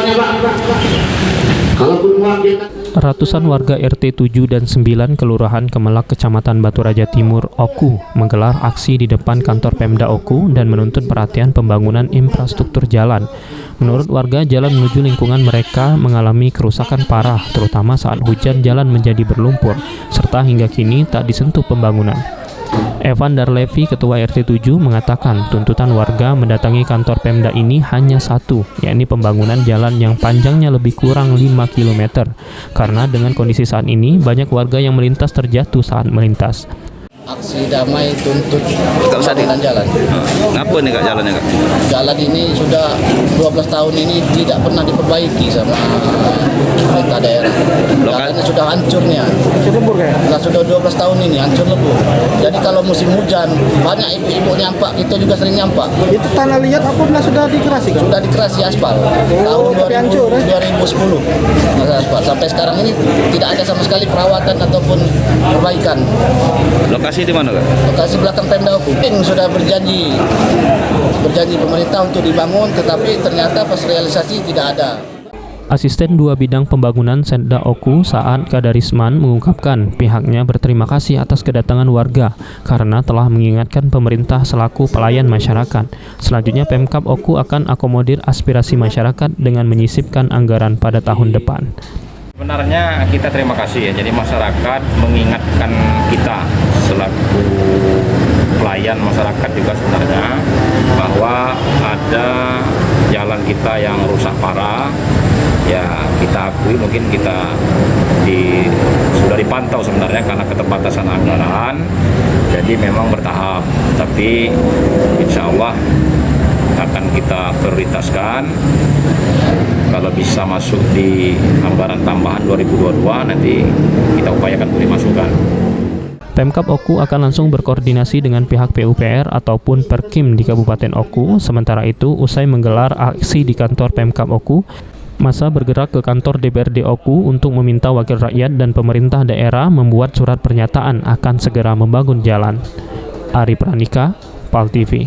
jalannya, Pak. Kalaupun warga Ratusan warga RT 7 dan 9 Kelurahan Kemelak, Kecamatan Batu Raja Timur, Oku, menggelar aksi di depan kantor Pemda Oku dan menuntut perhatian pembangunan infrastruktur jalan. Menurut warga, jalan menuju lingkungan mereka mengalami kerusakan parah, terutama saat hujan jalan menjadi berlumpur, serta hingga kini tak disentuh pembangunan. Evan Darlevi, Ketua RT 7, mengatakan tuntutan warga mendatangi kantor Pemda ini hanya satu, yakni pembangunan jalan yang panjangnya lebih kurang 5 km. Karena dengan kondisi saat ini, banyak warga yang melintas terjatuh saat melintas. Aksi damai tuntut pembangunan jalan. Ngapa nih Kak jalannya Kak? Jalan ini sudah 12 tahun ini tidak pernah diperbaiki sama pemerintah daerah. Jalannya sudah hancurnya. Sudah 12 tahun ini hancur lebur. Jadi kalau musim hujan banyak ibu-ibu nyampak, kita juga sering nyampak. Itu tanah liat apabila sudah dikerasi kan? Sudah dikerasi aspal. Tahun 2010 aspal. Sampai sekarang ini tidak ada sama sekali perawatan ataupun perbaikan. Lokasi di mana Kak? Lokasi belakang Pemda Oku. Sudah berjanji pemerintah untuk dibangun, tetapi ternyata pas realisasi tidak ada. Asisten 2 Bidang Pembangunan Setda Oku, Saat Kadarisman, mengungkapkan pihaknya berterima kasih atas kedatangan warga karena telah mengingatkan pemerintah selaku pelayan masyarakat. Selanjutnya Pemkab Oku akan akomodir aspirasi masyarakat dengan menyisipkan anggaran pada tahun depan. Sebenarnya kita terima kasih ya, jadi masyarakat mengingatkan kita selaku pelayan masyarakat juga sebenarnya bahwa ada jalan kita yang rusak parah. Ya kita akui mungkin kita sudah dipantau sebenarnya karena keterbatasan anggaran, jadi memang bertahap, tapi insya Allah akan kita prioritaskan. Kalau bisa masuk di anggaran tambahan 2022 nanti kita upayakan untuk dimasukkan. Pemkab Oku akan langsung berkoordinasi dengan pihak PUPR ataupun Perkim di Kabupaten Oku. Sementara itu, usai menggelar aksi di kantor Pemkab Oku, massa bergerak ke kantor DPRD Oku untuk meminta wakil rakyat dan pemerintah daerah membuat surat pernyataan akan segera membangun jalan. Ari Pranika, PAL TV.